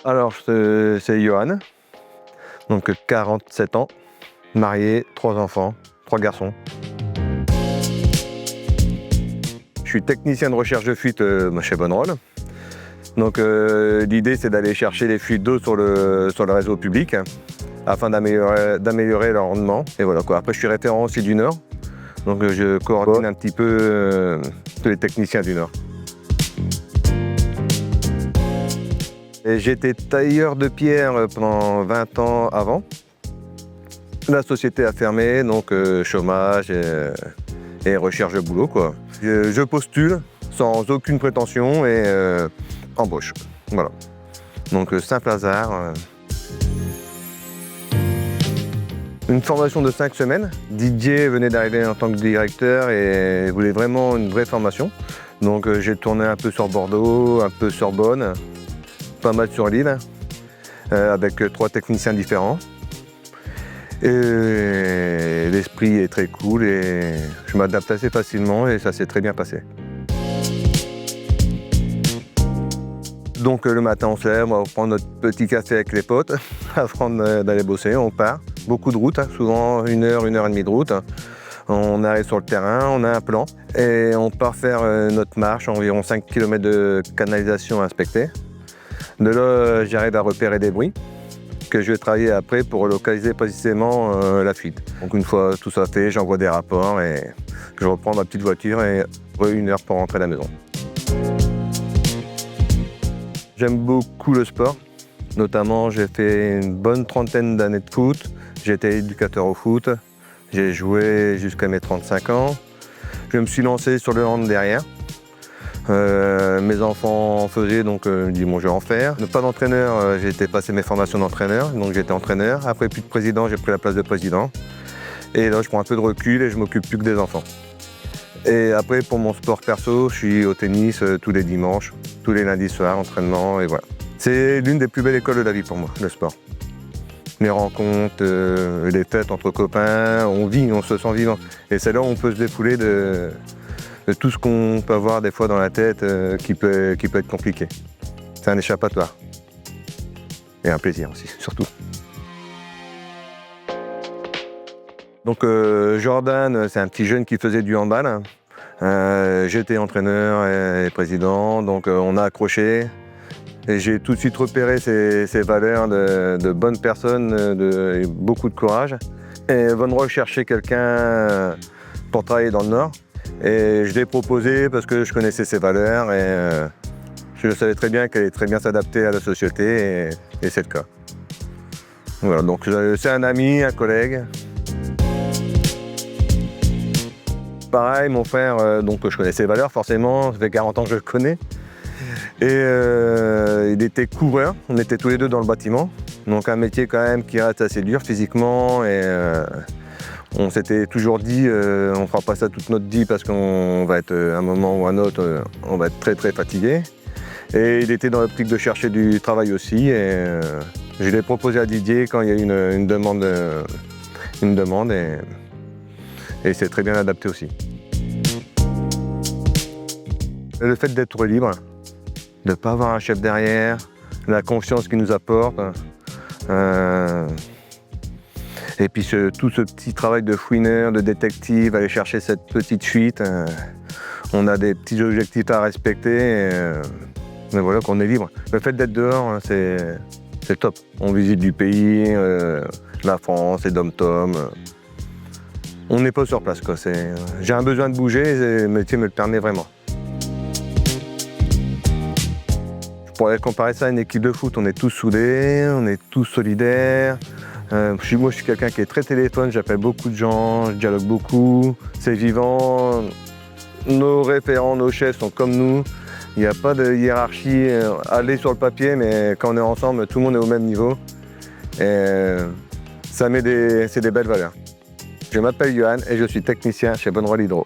Alors, c'est Johan, donc 47 ans, marié, 3 enfants, 3 garçons. Je suis technicien de recherche de fuite chez Bonroll. Donc l'idée, c'est d'aller chercher les fuites d'eau sur le réseau public afin d'améliorer leur rendement. Et voilà quoi. Après, je suis référent aussi du Nord, donc je coordonne un petit peu tous les techniciens du Nord. J'étais tailleur de pierre pendant 20 ans avant. La société a fermé, donc chômage et recherche de boulot, quoi. Je postule sans aucune prétention et embauche. Voilà. Donc simple hasard. Une formation de 5 semaines. Didier venait d'arriver en tant que directeur et voulait vraiment une vraie formation. Donc j'ai tourné un peu sur Bordeaux, un peu sur Bonne, pas mal sur Lille, avec 3 techniciens différents. Et l'esprit est très cool et je m'adapte assez facilement et ça s'est très bien passé. Donc le matin on se lève, on va prendre notre petit café avec les potes avant d'aller bosser, on part. Beaucoup de route, souvent 1 heure, 1 heure et demie de route. On arrive sur le terrain, on a un plan et on part faire notre marche, environ 5 km de canalisation à inspecter. De là, j'arrive à repérer des bruits que je vais travailler après pour localiser précisément la fuite. Donc une fois tout ça fait, j'envoie des rapports et je reprends ma petite voiture et 1 heure pour rentrer à la maison. J'aime beaucoup le sport, notamment j'ai fait une bonne trentaine d'années de foot. J'ai été éducateur au foot, j'ai joué jusqu'à mes 35 ans. Je me suis lancé sur le hand derrière. Mes enfants en faisaient, donc je me dis bon, je vais en faire. Pas d'entraîneur, j'ai été passer mes formations d'entraîneur, donc j'étais entraîneur. Après plus de président, j'ai pris la place de président. Et là je prends un peu de recul et je m'occupe plus que des enfants. Et après pour mon sport perso, je suis au tennis tous les dimanches, tous les lundis soirs, entraînement et voilà. C'est l'une des plus belles écoles de la vie pour moi, le sport. Les rencontres, les fêtes entre copains, on vit, on se sent vivant. Et c'est là où on peut se défouler de tout ce qu'on peut avoir des fois dans la tête qui peut être compliqué. C'est un échappatoire. Et un plaisir aussi, surtout. Donc Jordan, c'est un petit jeune qui faisait du handball. J'étais entraîneur et président, donc on a accroché. Et j'ai tout de suite repéré ses valeurs de bonnes personnes, et beaucoup de courage. Et Bonroll cherchait quelqu'un pour travailler dans le Nord. Et je l'ai proposé parce que je connaissais ses valeurs et je savais très bien qu'elle allait très bien s'adapter à la société et c'est le cas. Voilà, donc c'est un ami, un collègue. Pareil, mon frère, donc je connais ses valeurs forcément, ça fait 40 ans que je le connais. Et il était couvreur, on était tous les deux dans le bâtiment. Donc un métier quand même qui reste assez dur physiquement et on s'était toujours dit on ne fera pas ça toute notre vie parce qu'on va être à un moment ou à un autre, on va être très très fatigué. Et il était dans l'optique de chercher du travail aussi et je l'ai proposé à Didier quand il y a eu une demande et c'est très bien adapté aussi. Le fait d'être libre, de ne pas avoir un chef derrière, la confiance qu'il nous apporte. Et puis tout ce petit travail de fouineur, de détective, aller chercher cette petite fuite. On a des petits objectifs à respecter. Mais voilà qu'on est libre. Le fait d'être dehors, c'est top. On visite du pays, la France, les dom-tom. On n'est pas sur place, quoi. J'ai un besoin de bouger et le métier me le permet vraiment. Je pourrais comparer ça à une équipe de foot. On est tous soudés, on est tous solidaires. Moi, je suis quelqu'un qui est très téléphone, j'appelle beaucoup de gens, je dialogue beaucoup. C'est vivant. Nos référents, nos chefs sont comme nous. Il n'y a pas de hiérarchie. Aller sur le papier, mais quand on est ensemble, tout le monde est au même niveau. Et c'est des belles valeurs. Je m'appelle Johan et je suis technicien chez Bonroll Hydro.